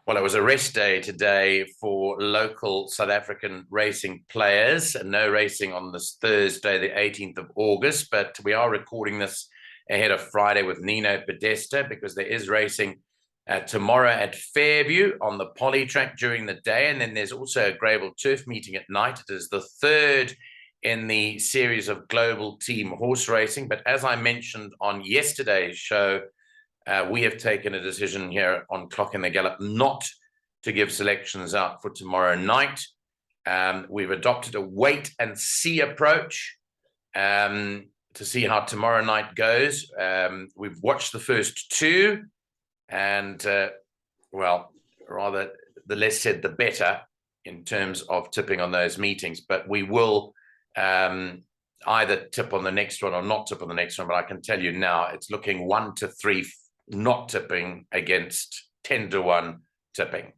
Well, it was a rest day today for local South African racing players. No racing on this Thursday, the 18th of August, but we are recording this ahead of Friday with Nino Podesta because there is racing tomorrow at Fairview on the Polytrack during the day. And then there's also a Grable Turf meeting at night. It is the third in the series of global team horse racing. But as I mentioned on yesterday's show, we have taken a decision here on Clock in the Gallop not to give selections out for tomorrow night. We've adopted a wait and see approach to see how tomorrow night goes. We've watched the first two, and well, rather the less said the better in terms of tipping on those meetings. But we will either tip on the next one or not tip on the next one. But I can tell you now, it's looking 1 to 3 not tipping against 10 to 1 tipping.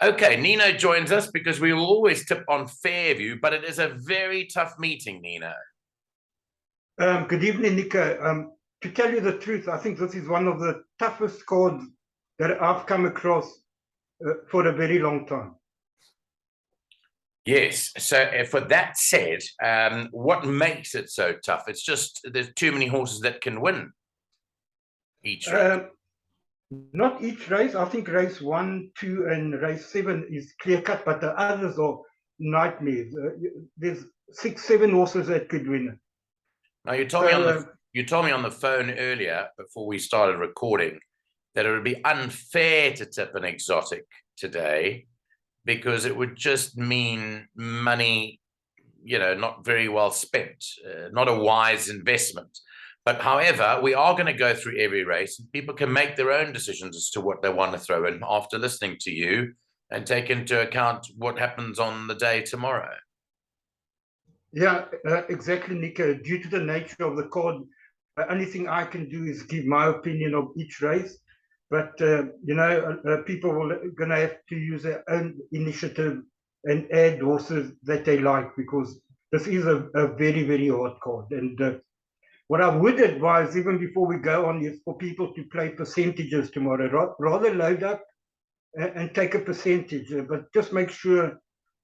Okay, Nino joins us because we will always tip on Fairview, but it is a very tough meeting, Nino. Good evening, Nico. To tell you the truth, I think this is one of the toughest cards that I've come across for a very long time. Yes, so for that said, what makes it so tough? It's just there's too many horses that can win each race. Not each race. I think race 1, 2, and race 7 is clear cut, but the others are nightmares. There's 6, 7 horses that could win. Now you told me on the phone earlier before we started recording that it would be unfair to tip an exotic today because it would just mean money, not very well spent, not a wise investment. But however, we are going to go through every race and people can make their own decisions as to what they want to throw in after listening to you and take into account what happens on the day tomorrow. Yeah, exactly, Nico. Due to the nature of the card, the only thing I can do is give my opinion of each race. But, people are going to have to use their own initiative and add horses that they like because this is a very, very hard card. And what I would advise, even before we go on, is for people to play percentages tomorrow. Rather load up and take a percentage, but just make sure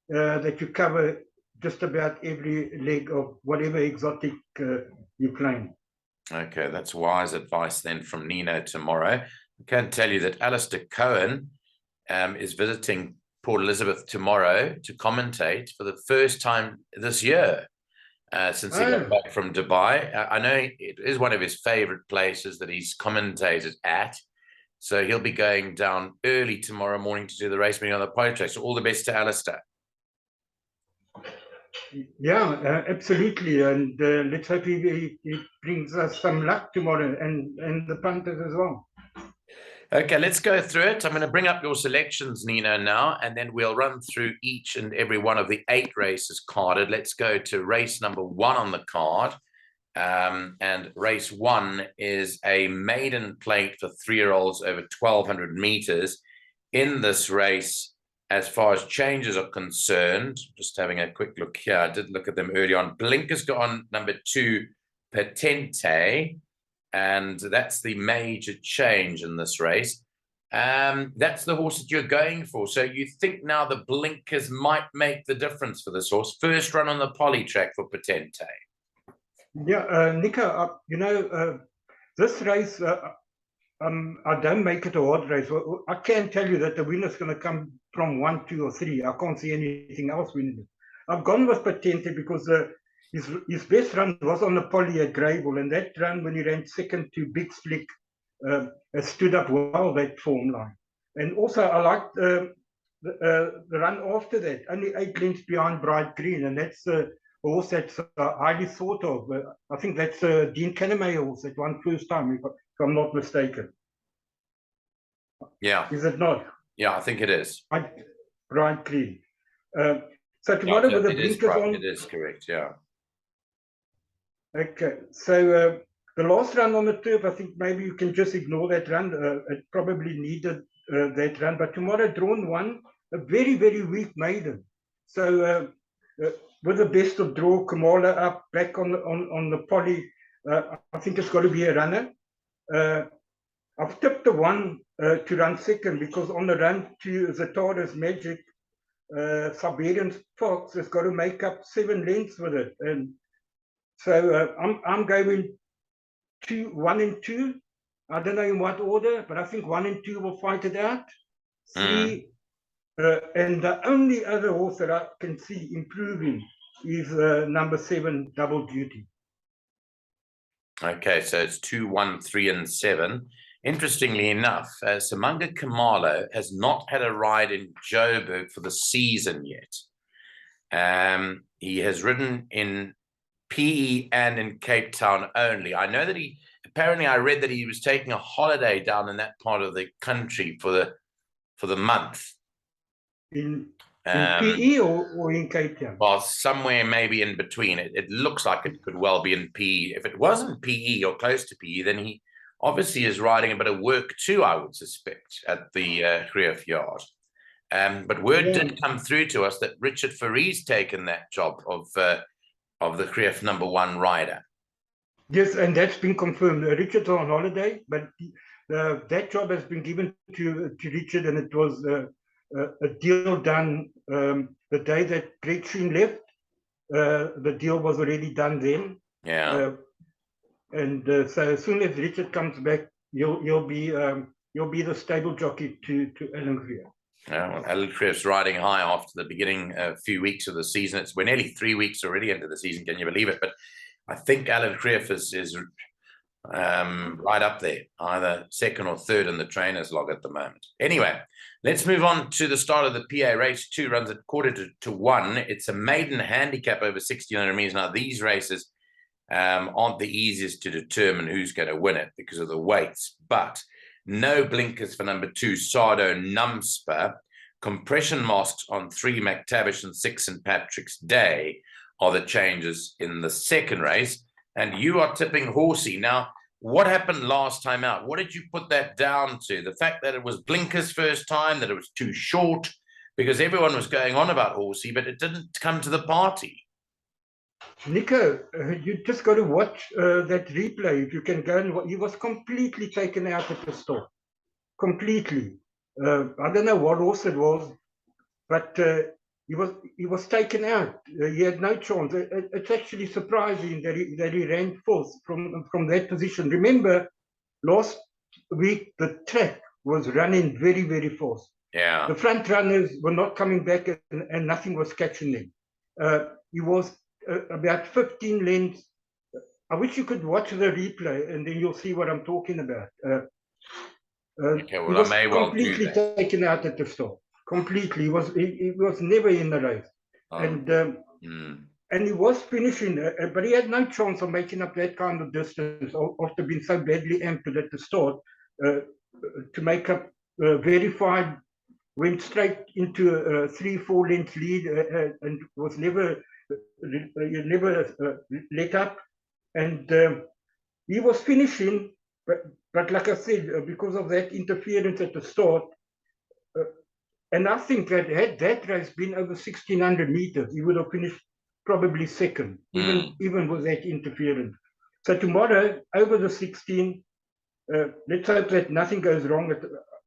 that you cover just about every leg of whatever exotic you're playing. Okay, that's wise advice then from Nino tomorrow. I can tell you that Alistair Cohen is visiting Port Elizabeth tomorrow to commentate for the first time this year. Since he got back from Dubai. I know it is one of his favorite places that he's commentated at. So he'll be going down early tomorrow morning to do the race meeting on the Polytrack. So all the best to Alistair. Yeah, absolutely. And let's hope he brings us some luck tomorrow and the punters as well. Okay, let's go through it. I'm going to bring up your selections, Nino, now, and then we'll run through each and every one of the 8 races carded. Let's go to race number 1 on the card. And race 1 is a maiden plate for 3-year-olds over 1,200 meters. In this race, as far as changes are concerned, just having a quick look here, I did look at them early on. Blinker's got on number 2, Patente. And that's the major change in this race. That's the horse that you're going for. So you think now the blinkers might make the difference for this horse. First run on the Polytrack for Patente. Yeah, Nico, this race, I don't make it a hard race. I can tell you that the winner's going to come from 1, 2, or 3. I can't see anything else winning it. I've gone with Patente because his best run was on the Poly at Grable, and that run when he ran second to Big Flick has stood up well, that form line. And also I liked the run after that, only 8 lengths behind Bright Green, and that's a horse that's highly thought of. I think that's Dean Cannemeyer horse that won first time, if I'm not mistaken. Yeah. Is it not? Yeah, I think it is. Bright Green. So tomorrow with the blinkers on... It is correct, yeah. Okay, so the last run on the turf, I think maybe you can just ignore that run. It probably needed that run, but tomorrow drawn 1, a very, very weak maiden. So with the best of draw, Kamala up, back on the Poly, I think it's got to be a runner. I've tipped the 1 to run second, because on the run to Zatara's Magic, Siberian Fox has got to make up 7 lengths with it. And so I'm going 1 and 2. I don't know in what order, but I think 1 and 2 will fight it out. 3, and the only other horse that I can see improving is number 7, Double Duty. Okay, so it's 2, 1, 3, and 7. Interestingly enough, Samanga Kamalo has not had a ride in Joburg for the season yet. He has ridden in PE and in Cape Town only. I know that apparently I read that he was taking a holiday down in that part of the country for the month. In PE or in Cape Town? Well, somewhere maybe in between. It looks like it could well be in PE. If it wasn't PE or close to PE, then he obviously is riding a bit of work too, I would suspect, at the Grief Yard. But word did come through to us that Richard Fourie's taken that job of the Grief #1 rider. Yes, and that's been confirmed. Richard's on holiday, but that job has been given to Richard, and it was a deal done the day that Greg Sheen left. The deal was already done then. Yeah. And so as soon as Richard comes back, you'll be the stable jockey to Alan Greer. Well, Alan Greer's riding high after the beginning a few weeks of the season. We're nearly 3 weeks already into the season. Can you believe it? But I think Alan Greer is right up there, either second or third in the trainer's log at the moment. Anyway, let's move on to the start of the PA race. 2 runs at 1:45. It's a maiden handicap over 1,600 meters. Now, these races aren't the easiest to determine who's going to win it because of the weights, but no blinkers for number 2, Sardo Numspa. Compression masks on 3, McTavish, and 6, St. Patrick's Day are the changes in the second race. And you are tipping Horsey. Now, what happened last time out? What did you put that down to? The fact that it was blinkers first time, that it was too short, because everyone was going on about Horsey, but it didn't come to the party. Nico, you just got to watch that replay. If you can go and he was completely taken out at the start. Completely. I don't know what horse it was, but he was taken out. He had no chance. It's actually surprising that he ran fourth from that position. Remember, last week the track was running very, very fast. Yeah. The front runners were not coming back, and nothing was catching them. He was about 15 lengths. I wish you could watch the replay, and then you'll see what I'm talking about. Okay, well, he was I may well completely do that. Taken out at the start. Completely, he was never in the race, and he was finishing, but he had no chance of making up that kind of distance after being so badly amped at the start. To make up, verified, went straight into a 3-4 length lead, and was never let up, and he was finishing, but like I said, because of that interference at the start, and I think that had that race been over 1,600 meters, he would have finished probably second, even with that interference. So tomorrow, over the 16, let's hope that nothing goes wrong.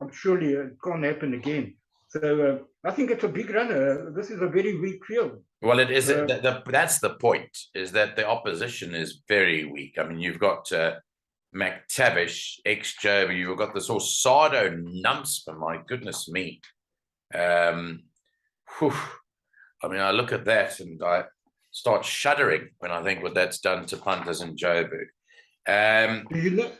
I'm surely it can't happen again. So I think it's a big runner. This is a very weak field. Well, it is. That's the point, is that the opposition is very weak. I mean, you've got McTavish, ex-Joby. You've got this horse, Sardo Numspa. My goodness me. I mean, I look at that and I start shuddering when I think what that's done to punters in Joburg. Do you know?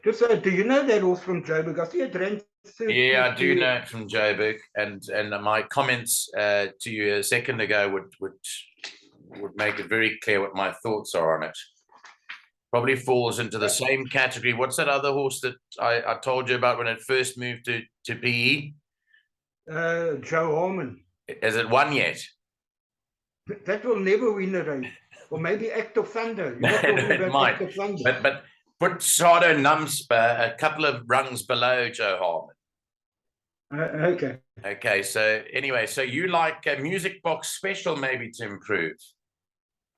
Do you know that horse from Joburg? I see it ran. Yeah, I do know it from Joburg, and my comments to you a second ago would make it very clear what my thoughts are on it. Probably falls into the same category. What's that other horse that I told you about when it first moved to PE? Joe Harmon. Has it won yet? That will never win a race. Or maybe Act of Thunder. You're not talking about might. Act of Thunder. But put Sardo Numspa a couple of rungs below Joe Harmon. Okay. Okay, so anyway, so you like a music box special maybe to improve?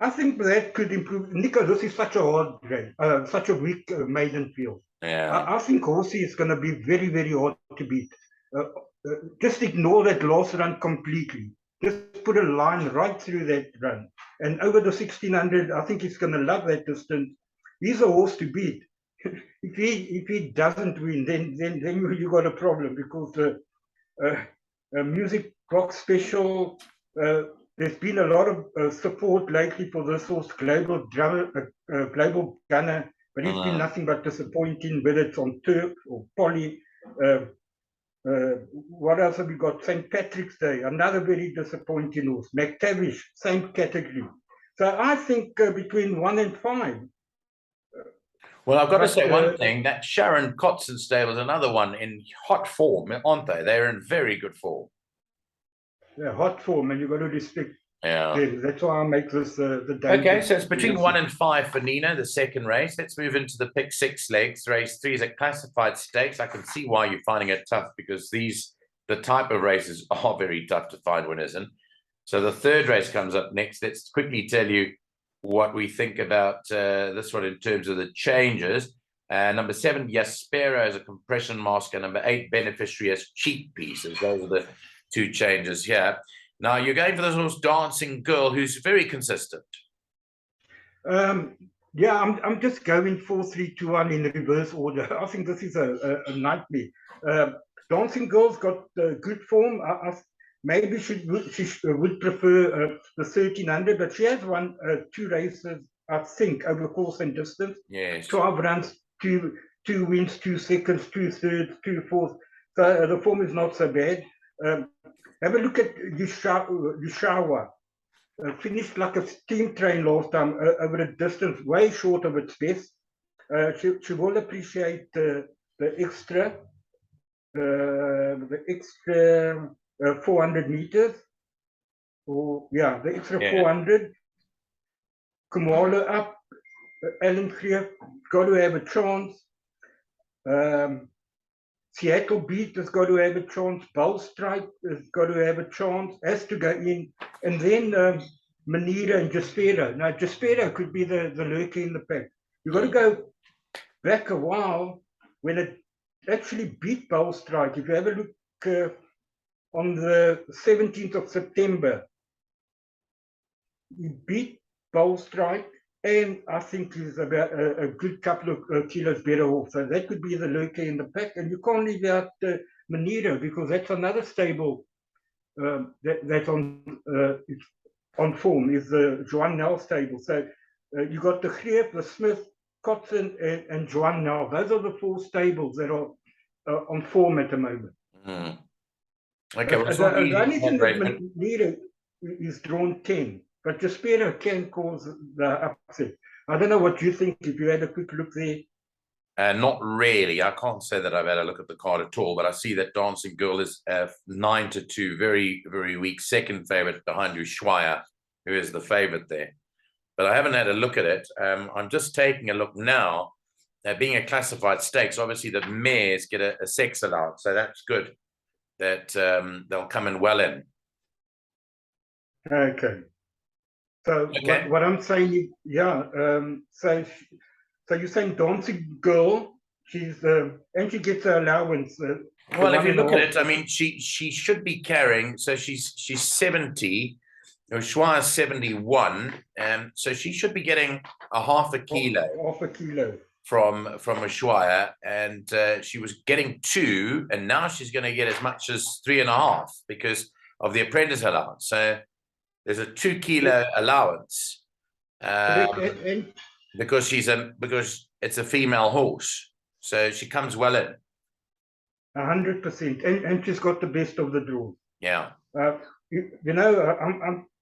I think that could improve. Nico, this is such a hard race, such a weak maiden field. Yeah. I think Horsey is going to be very, very hard to beat. Just ignore that last run completely. Just put a line right through that run. And over the 1600, I think he's going to love that distance. He's a horse to beat. If he doesn't win, then you got a problem, because the music box special, there's been a lot of support lately for this horse, Global Gunner, but he's been nothing but disappointing, whether it's on turf or poly. Uh, what else have we got? St. Patrick's Day, another very disappointing horse. McTavish, same category. So I think between 1 and 5. Well, I've got to say one thing, that Sharon Kotzen stable is another one in hot form, aren't they? They're in very good form. Yeah, hot form, and you've got to respect. Yeah. That's why I make this the danger. Okay, so it's between 1 and 5 for Nino, the second race. Let's move into the pick 6 legs. Race 3 is a classified stakes. I can see why you're finding it tough, because the type of races are very tough to find winners in. So the third race comes up next. Let's quickly tell you what we think about this one in terms of the changes. Number 7, Yaspero as a compression mask, and number 8, Beneficiary as cheap pieces. Those are the 2 changes here. Now you're going for this horse, Dancing Girl, who's very consistent. Yeah, I'm just going 4, 3, 2, 1 in reverse order. I think this is a nightmare. Dancing Girl's got good form. Maybe she would prefer the 1300, but she has won 2 races, I think, over course and distance. Yes. 12 runs, 2 wins, 2 seconds, 2 thirds, 2 fourths. So the form is not so bad. Have a look at Yushawa. Finished like a steam train last time, over a distance way short of its best. She will appreciate the extra 400 meters. The extra 400. Kumalo up. Alan Greer got to have a chance. Seattle Beat has got to have a chance. Bowl Strike has got to have a chance, has to go in. And then Manira and Jaspera. Now, Jaspera could be the lurker in the pack. You've got to go back a while when it actually beat Bowl Strike. If you have a look on the 17th of September, he beat Bowl Strike, and I think he's about a good couple of kilos better off. So that could be the lurker in the pack. And you can't leave out Manira, because that's another stable that's on form, is the Joan Nell stable. So you got the Greef, the Smith, Kotzen, and Joan Nell. Those are the 4 stables that are on form at the moment. Okay, well, the only thing that Manira is drawn 10. But Jaspera can cause the upset. I don't know what you think, if you had a quick look there. Not really. I can't say that I've had a look at the card at all, but I see that Dancing Girl is 9-2, very, very weak. Second favorite behind Ushuaia, who is the favorite there. But I haven't had a look at it. I'm just taking a look now. Being a classified stakes, obviously the mares get a sex allowance, so that's good. That they'll come in well in. Okay. So what I'm saying, so you're saying Dancing Girl, she's and she gets her allowance. Well, if you look at it, I mean, she should be carrying. So she's 70. Ushuaia is 71, so she should be getting a half a kilo. Half a kilo from Ushuaia, and she was getting 2, and now she's going to get as much as 3.5 because of the apprentice allowance. So there's a 2 kilo allowance because it's a female horse, so she comes well in. 100%, and she's got the best of the draw. Yeah.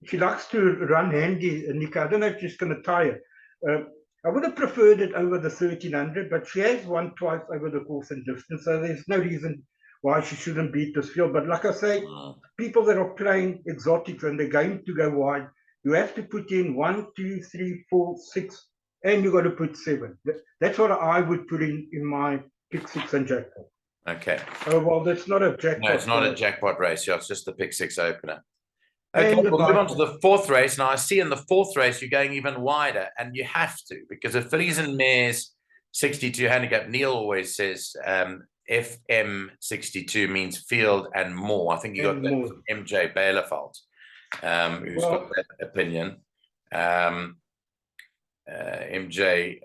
She likes to run handy, Nika. I don't know if she's going to tire. I would have preferred it over the 1300, but she has won twice over the course and distance, so there's no reason why she shouldn't beat this field. But like I say, people that are playing exotics and they're going to go wide, you have to put in 1, 2, 3, 4, 6, and you got to put 7. That's what I would put in my pick 6 and jackpot. Okay. Oh, well, that's not a jackpot. No, it's not a jackpot race. Yeah, it's just the pick 6 opener. Okay, we'll move on to the 4th race. Now, I see in the 4th race, you're going even wider, and you have to, because the fillies and mares 62 handicap. Neil always says FM62 means field and more. I think you got that from MJ Bailefeld, who's got that opinion. MJ,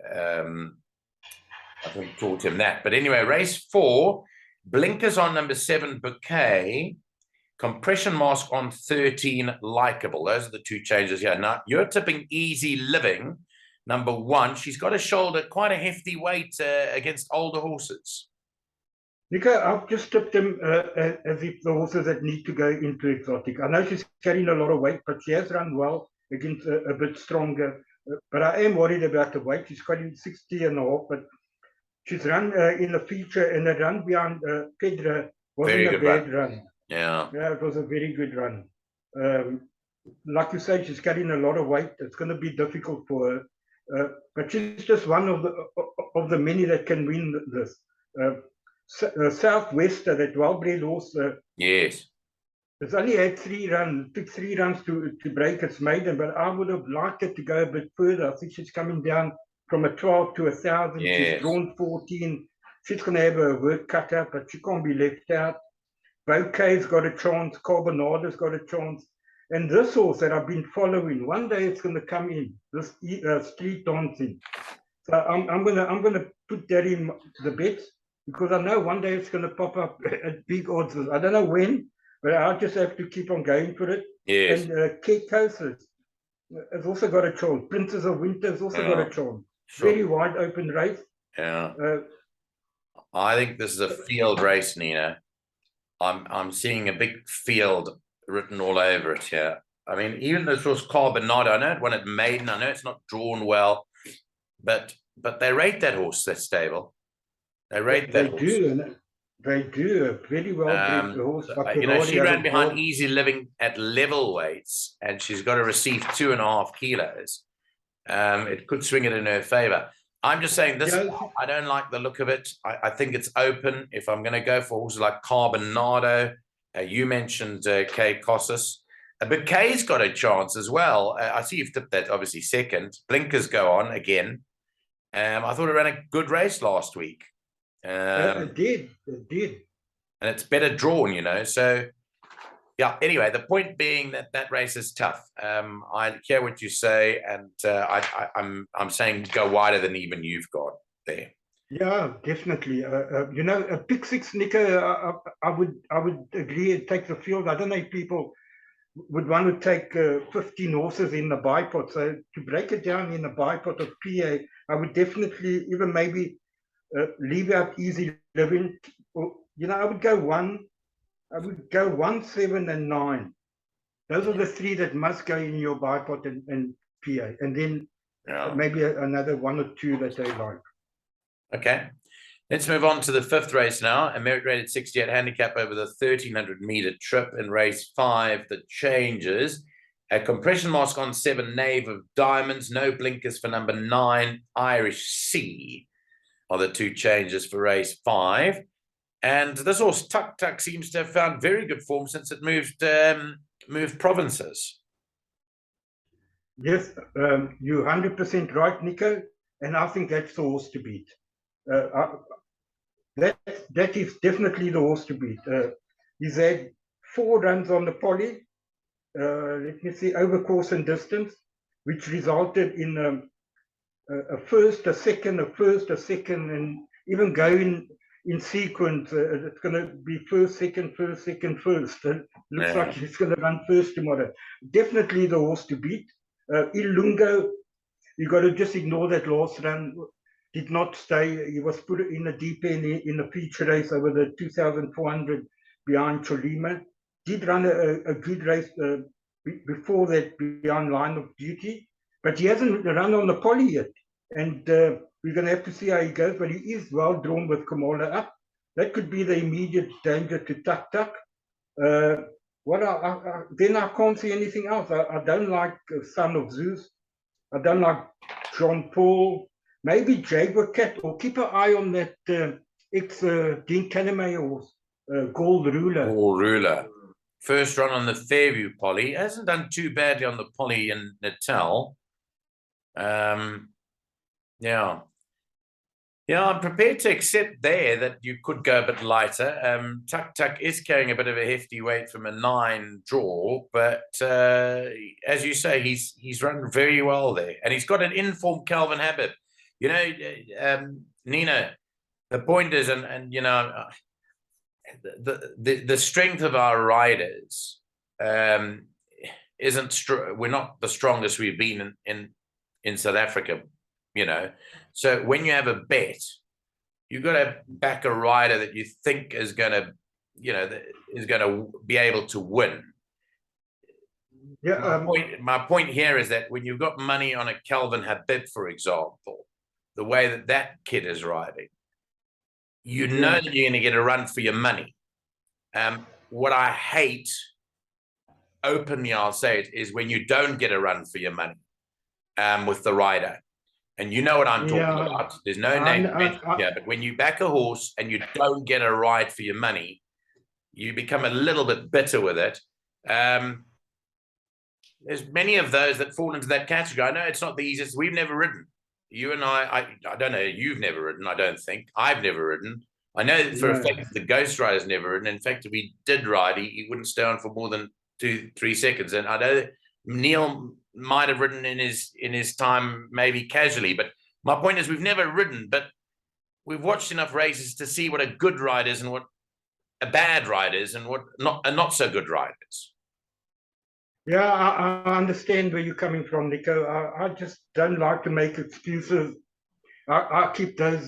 I think, taught him that. But anyway, race 4, blinkers on number 7, Bouquet, compression mask on 13, Likeable. Those are the 2 changes here. Now, you're tipping Easy Living, number 1. She's got a shoulder, quite a hefty weight against older horses. Nico, I've just tipped them as if the horses that need to go into exotic. I know she's carrying a lot of weight, but she has run well against a bit stronger. But I am worried about the weight. She's carrying 60.5, but she's run in a feature, and the run behind Pedro wasn't a bad run. Yeah, it was a very good run. Like you say, she's carrying a lot of weight. It's going to be difficult for her, but she's just one of the many that can win this. Southwester, that well-bred horse. Yes. It's only had 3 runs. It took 3 runs to break its maiden, but I would have liked it to go a bit further. I think she's coming down from a 12 to 1,000. Yes. She's drawn 14. She's going to have her work cut out, but she can't be left out. Bouquet's got a chance. Carbonado's got a chance. And this horse that I've been following, one day it's going to come in, this Street Dancing. So I'm gonna put that in the bets, because I know one day it's going to pop up at big odds. I don't know when, but I'll just have to keep on going for it. Yes. And Keikosis has also got a chance. Princess of Winter has also got a chance. Sure. Very wide open race. Yeah. I think this is a field race, Nina. I'm seeing a big field written all over it here. I mean, even this was Carbonado. I know it won at maiden. I know it's not drawn well, but they rate that horse, that stable. They rate that horse. They do a very well bred horse. You know, she ran behind Easy Living at level weights, and she's got to receive 2.5 kilos. It could swing it in her favor. I'm just saying this. I don't like the look of it. I think it's open. If I'm going to go for horses like Carbonado, you mentioned Keikosis. Bouquet's got a chance as well. I see you've tipped that obviously second. Blinkers go on again. I thought it ran a good race last week. It did. And it's better drawn, you know. So, yeah, anyway, the point being that race is tough. I hear what you say, and I'm saying go wider than even you've got there. Yeah, definitely. You know, a pick 6, Nico, I would agree it takes the field. I don't know if people would want to take 15 horses in the bipod. So to break it down in a bipod of PA, I would definitely even maybe leave out Easy Living. Or, you know, I would go 1, 7, and 9. Those are the 3 that must go in your bipod and PA, and then maybe another 1 or 2 that they like. Okay, let's move on to the 5th race now. A merit rated 68 handicap over the 1,300 meter trip in race 5. The changes: a compression mask on 7, Knave of Diamonds. No blinkers for number 9, Irish Sea. Are the 2 changes for race 5. And this horse, Tuck Tuck, seems to have found very good form since it moved provinces. Yes, you're 100% right, Nico. And I think that's the horse to beat. That is definitely the horse to beat. He's had 4 runs on the poly. Let me see, over course and distance, which resulted in a first, a second, and even going in sequence. It's going to be first, second, first. Looks like he's going to run first tomorrow. Definitely the horse to beat. Ilungo, you got to just ignore that last run. Did not stay. He was put in a deep end in a feature race over the 2,400 behind Cholima. Did run a good race before that behind Line of Duty, but he hasn't run on the poly yet. And we're going to have to see how he goes, but he is well drawn with Kamala up. That could be the immediate danger to Tuck Tuck. Then I can't see anything else. I don't like Son of Zeus. I don't like John Paul. Maybe Jaguar Cat, or keep an eye on that Dean Caname horse, Gold Ruler. Gold Ruler. First run on the Fairview poly. He hasn't done too badly on the poly in Natal. Yeah. Yeah, I'm prepared to accept there that you could go a bit lighter. Tuck Tuck is carrying a bit of a hefty weight from a 9 draw, but as you say, he's run very well there, and he's got an informed Calvin Habib. You know, Nino. The point is, and you know, the strength of our riders isn't we're not the strongest we've been in South Africa, you know. So when you have a bet, you've got to back a rider that you think is going to, you know, is going to be able to win. Yeah. My point here is that when you've got money on a Calvin Habib, for example, the way that that kid is riding, you know that you're going to get a run for your money. What I hate, openly I'll say it, is when you don't get a run for your money with the rider. And you know what I'm talking about. There's no name here, but when you back a horse and you don't get a ride for your money, you become a little bit bitter with it. There's many of those that fall into that category. I know it's not the easiest. We've never ridden. You and I don't know. You've never ridden, I don't think. I've never ridden. I know for a fact the Ghost Rider's never ridden. In fact, if he did ride, he wouldn't stay on for more than 2-3 seconds. And I know Neil might have ridden in his time, maybe casually. But my point is, we've never ridden, but we've watched enough races to see what a good rider is and what a bad rider is and what not so good riders. Yeah, I understand where you're coming from, Nico. I just don't like to make excuses. I keep those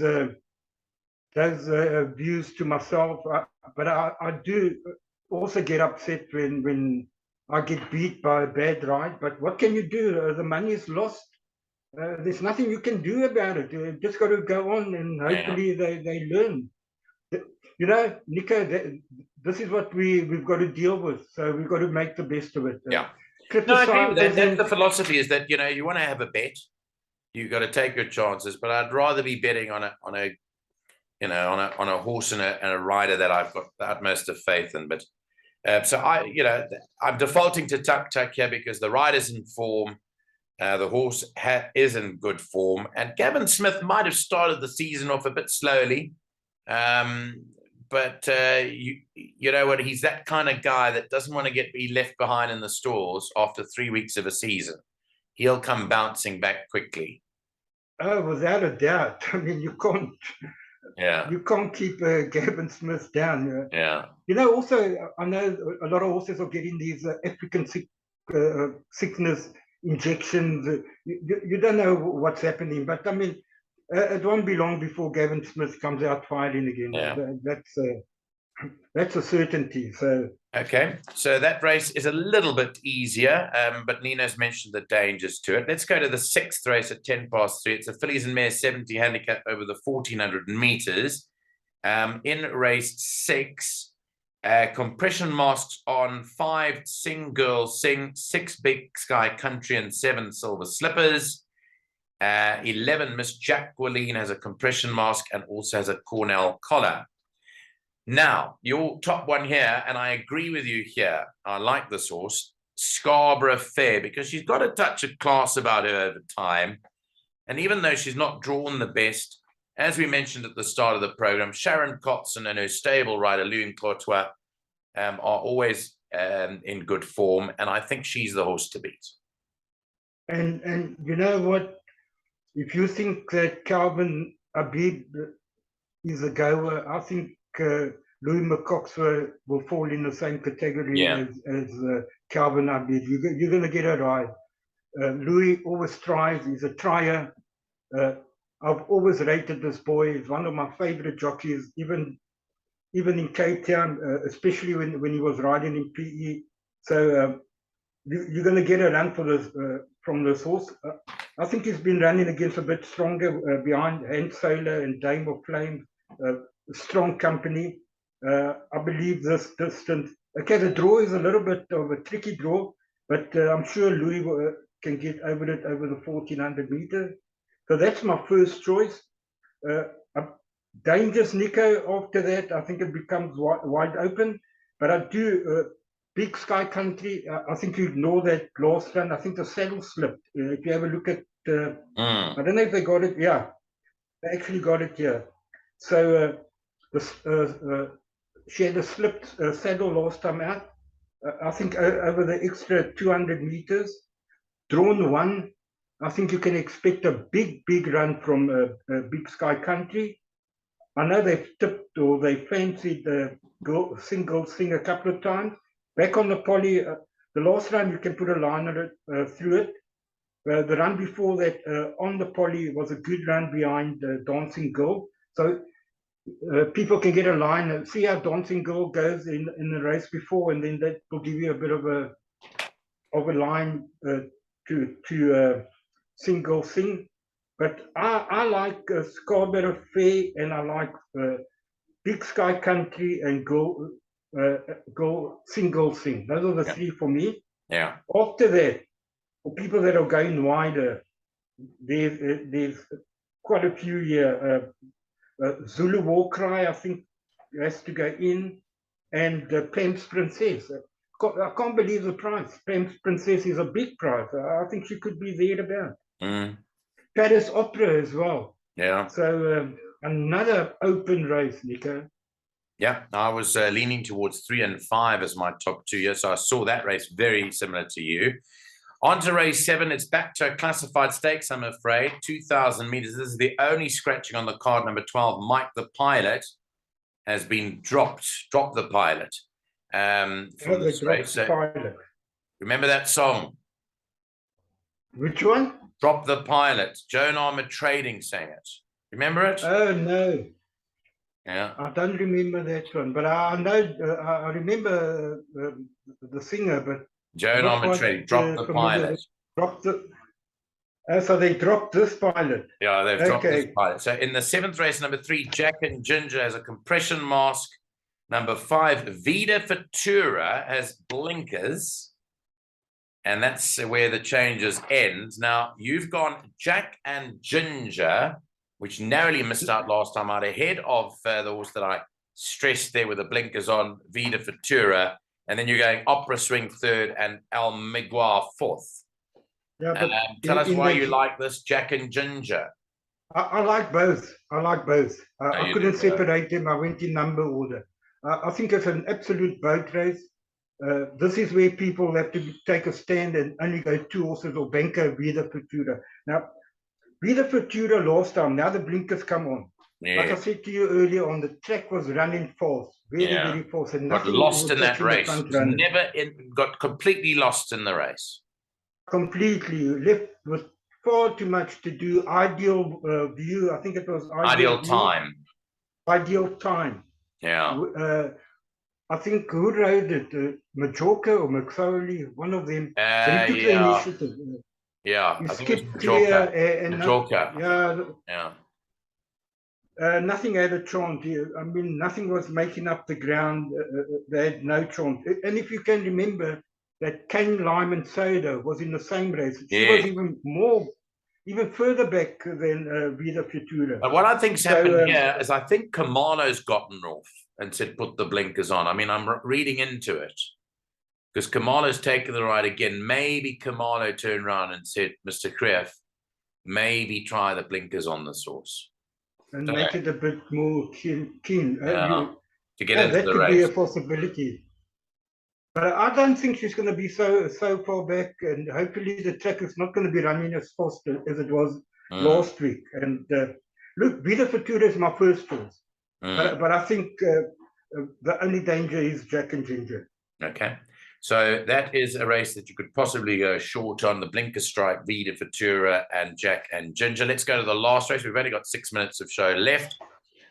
views to myself. But I do also get upset when I get beat by a bad ride. But what can you do? The money is lost. There's nothing you can do about it. You just got to go on, and hopefully they learn. You know, Nico, this is what we've got to deal with. So we've got to make the best of it. No, I agree with that. That's the philosophy, is that, you know, you want to have a bet, you've got to take your chances. But I'd rather be betting on a horse and a rider that I've got the utmost of faith in. But so I'm defaulting to Tuck Tuck here because the rider's in form. The horse is in good form, and Gavin Smith might have started the season off a bit slowly. But you know what? He's that kind of guy that doesn't want to be left behind in the stalls after 3 weeks of a season. He'll come bouncing back quickly. Oh, without a doubt. I mean, you can't keep Gavin Smith down. Yeah. You know, also, I know a lot of horses are getting these African sickness injections. You don't know what's happening, but I mean, it won't be long before Gavin Smith comes out fighting again. Yeah. That's a certainty. So okay, so that race is a little bit easier, but Nino's mentioned the dangers to it. Let's go to the 6th race at 3:10. It's a fillies and mares 70 handicap over the 1400 meters. In race 6, compression masks on 5 Sing Girl Sing, 6 Big Sky Country, and 7 Silver Slippers. 11 Miss Jacqueline has a compression mask and also has a Cornell collar. Now, your top one here, and I agree with you here, I like this horse, Scarborough Fair, because she's got a touch of class about her over time. And even though she's not drawn the best, as we mentioned at the start of the program, Sharon Cotson and her stable rider, Louis Clotois, are always in good form, and I think she's the horse to beat. And you know what? If you think that Calvin Habib is a goer, I think Louis McCox will fall in the same category as Calvin Habib. You're going to get it right. Louis always tries. He's a trier. I've always rated this boy. He's one of my favorite jockeys, even in Cape Town, especially when he was riding in PE. So you're going to get a run for this from this horse. I think he's been running against a bit stronger behind Hand Solar and Dame of Flame. Strong company. I believe this distance. Okay, the draw is a little bit of a tricky draw, but I'm sure Louis can get over it over the 1400 meters. So that's my first choice. Dangerous Nico after that, I think it becomes wide open. But I do Big Sky Country. I think you ignore that last run. I think the saddle slipped. If you have a look at, I don't know if they got it. Yeah, I actually got it here. So she had a slipped saddle last time out. I think over the extra 200 meters, drawn one. I think you can expect a big run from Big Sky Country. I know they've tipped or they fancied the single thing a couple of times. Back on the poly, the last run you can put a line on it, through it. The run before that on the poly was a good run behind Dancing Girl. So people can get a line and see how Dancing Girl goes in the race before, and then that will give you a bit of a line to single thing. But I like Scarborough Fair, and I like Big Sky Country and Go Single Thing. Those are the three for me. Yeah. After that, for people that are going wider, there's quite a few here. Zulu War Cry, I think, has to go in, and Pam's Princess. I can't believe the price. Pam's Princess is a big price. I think she could be there about. Paris Opera as well. Yeah. So another open race, Nico. Yeah, I was leaning towards 3 and 5 as my top two years, so I saw that race very similar to you. On to race 7, it's back to a classified stakes, I'm afraid. 2,000 meters. This is the only scratching on the card. Number 12, Mike the Pilot, has been dropped. Drop the Pilot. From this race. So, Pilot. Remember that song? Which one? Drop the Pilot. Joan Armour Trading sang it. Remember it? Oh, no. Yeah. I don't remember that one, but I know, I remember the singer, but Joan Armour Trading, Drop the Pilot. Drop the. So they dropped this Pilot. Yeah, they've dropped this Pilot. So in the 7th race, number 3, Jack and Ginger has a compression mask. Number 5, Vida Futura has blinkers. And that's where the changes end. Now, you've gone Jack and Ginger, which narrowly missed out last time out, ahead of the horse that I stressed there with the blinkers on, Vida Futura. And then you're going Opera Swing 3rd and Almigua 4th. Yeah, but tell us why you like this Jack and Ginger. I like both. I like both. I couldn't separate them. I went in number order. I think it's an absolute boat race. This is where people have to take a stand and only go 2 horses or banker Vida Futura. Now, Vida Futura last time, now the blinkers come on. Yeah. Like I said to you earlier on, the track was running fast, very fast. And got lost in that race. Got completely lost in the race. Completely left with far too much to do. Ideal view, I think it was ideal time. Ideal time. Yeah. I think who rode it? Majorca or McSorley, one of them. Yeah. Yeah, I think it was Majorca. Nothing had a chance. I mean, nothing was making up the ground. They had no chance. And if you can remember that Cane Lime and Soda was in the same race. She was even further back than Vida Futura. But what I think's happened here is I think Kamalo's gotten off and said, put the blinkers on. I mean, I'm reading into it. Because Kamalo's taken the ride again. Maybe Kamalo turned around and said, Mr. Kreff, maybe try the blinkers on this horse. And make it a bit more keen. To get into the race. That could be a possibility. But I don't think she's going to be so far back. And hopefully the track is not going to be running as fast as it was last week. And look, Vida Futura is my first choice. But I think the only danger is Jack and Ginger. Okay. So that is a race that you could possibly go short on. The blinker strike, Vida Futura and Jack and Ginger. Let's go to the last race. We've only got 6 minutes of show left.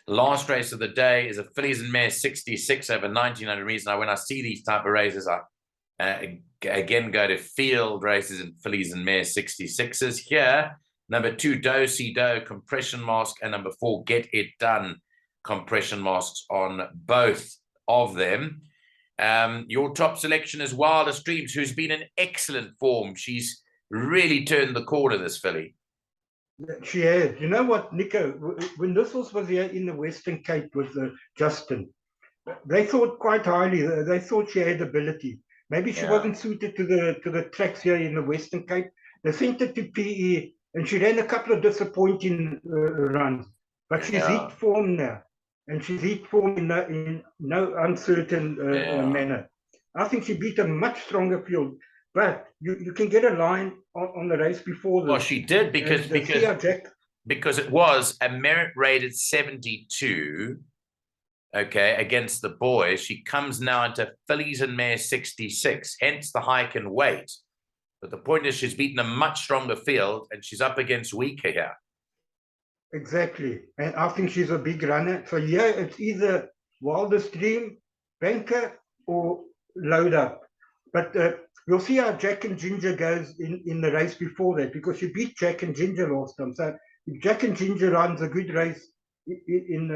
Last race of the day is a fillies and mares 66 over 1900 meters. Now, when I see these type of races, I again go to field races and fillies and mares 66s. Here, number 2, Do Si Do, compression mask, and number 4, Get It Done, compression masks on both of them. Your top selection is Wildest Dreams, who's been in excellent form. She's really turned the corner, this filly. She has. You know what, Nico? When this horse was here in the Western Cape with Justin, they thought quite highly. They thought she had ability. Maybe she wasn't suited to the tracks here in the Western Cape. They sent her to PE, and she ran a couple of disappointing runs. But she's hit form now, and she's hit form in no uncertain manner. I think she beat a much stronger field, but you can get a line on the race before this. Well, she did because it was a merit rated 72. Okay, against the boys. She comes now into fillies and mares 66, hence the hike in weight. But the point is she's beaten a much stronger field and she's up against weaker here. Exactly. And I think she's a big runner. So yeah, it's either Wildest Dream, Banker, or Load Up. But we'll see how Jack and Ginger goes in the race before that, because she beat Jack and Ginger last time. So if Jack and Ginger runs a good race in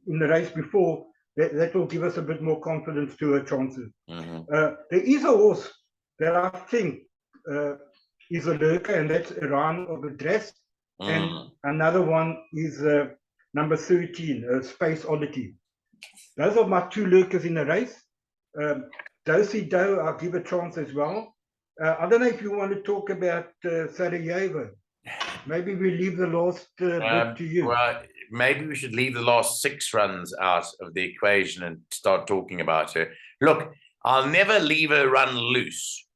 the race before, that will give us a bit more confidence to her chances. There is a horse that I think is a lurker, and that's Iran of the Dress. And another one is number 13, Space Oddity. Those are my two lurkers in the race. Dosey Doe, I'll give a chance as well. I don't know if you want to talk about Sarajevo. Maybe we leave the last bit to you. Well, maybe we should leave the last 6 runs out of the equation and start talking about her. Look, I'll never leave her run loose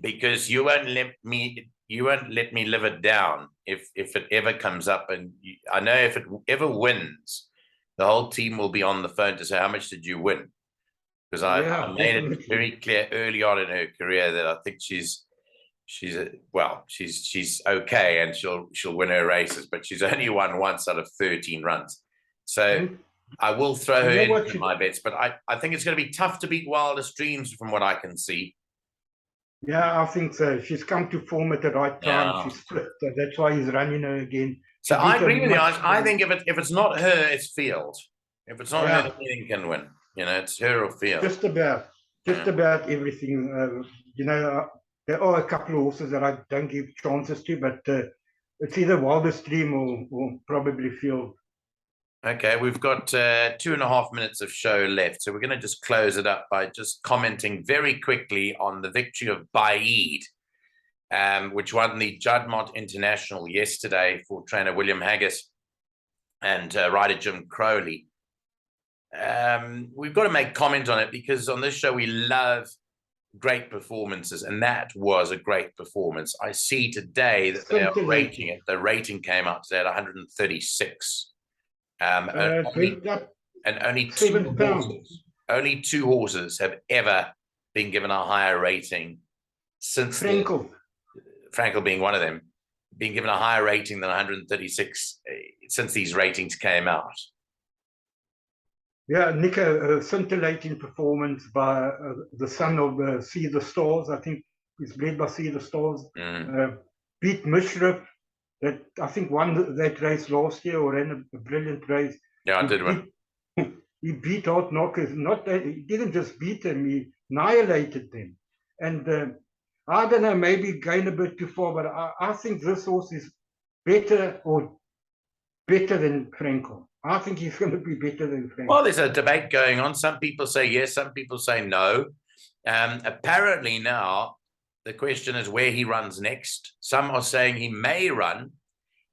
because you won't let me live it down if it ever comes up. And I know if it ever wins, the whole team will be on the phone to say, how much did you win? Because I made it very clear early on in her career that I think she's okay and she'll win her races, but she's only won once out of 13 runs. So I will throw her into my bets, but I think it's going to be tough to beat Wildest Dreams from what I can see. Yeah, I think so. She's come to form at the right time. She's fit. So that's why he's running her again. So I agree with you. I think if it's not her, it's Field. If it's not her, anything can win. You know, it's her or Field. Just about everything. There are a couple of horses that I don't give chances to, but it's either Wildest Dream or probably Field. Okay, we've got 2.5 minutes of show left, so we're going to just close it up by just commenting very quickly on the victory of Baid, which won the Juddmonte International yesterday for trainer William Haggis and rider Jim Crowley. We've got to make comment on it because on this show we love great performances, and that was a great performance. I see today that they are rating it. The rating came out today at 136. And only 2 horses have ever been given a higher rating since Frankel being one of them, being given a higher rating than 136 since these ratings came out. Yeah, Nico, scintillating performance by the son of See the Stars. I think he's bred by See the Stars. Beat Mushrif, that I think won that race last year or ran a brilliant race. Yeah, I did win. He beat Hard Knockers. He didn't just beat them, he annihilated them. And I don't know, maybe going a bit too far, but I think this horse is better than Frankel. I think he's going to be better than Frankel. Well, there's a debate going on. Some people say yes, some people say no. Apparently now, the question is where he runs next. Some are saying he may run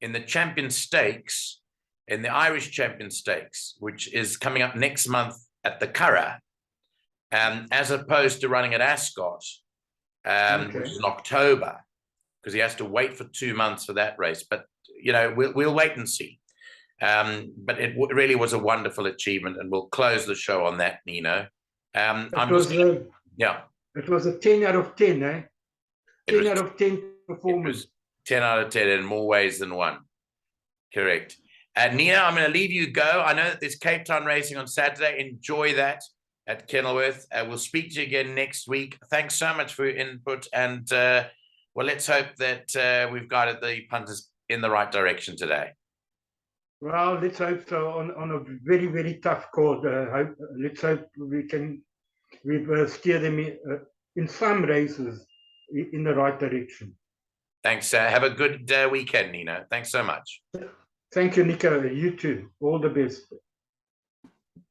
in the Champion Stakes, in the Irish Champion Stakes, which is coming up next month at the Curragh, as opposed to running at Ascot, which is in October, because he has to wait for 2 months for that race. But, you know, we'll wait and see. But it really was a wonderful achievement, and we'll close the show on that, Nino. It was a 10 out of 10, eh? 10 out of 10 performance. It was 10 out of 10 in more ways than one. Correct. Nino, I'm going to leave you go. I know that there's Cape Town racing on Saturday. Enjoy that at Kenilworth. We'll speak to you again next week. Thanks so much for your input. And, well, let's hope that we've guided the punters in the right direction today. Well, let's hope so on a very, very tough course. Let's hope we steer them in some races in the right direction. Thanks. Have a good weekend, Nino. Thanks so much. Thank you, Nico. You too. All the best.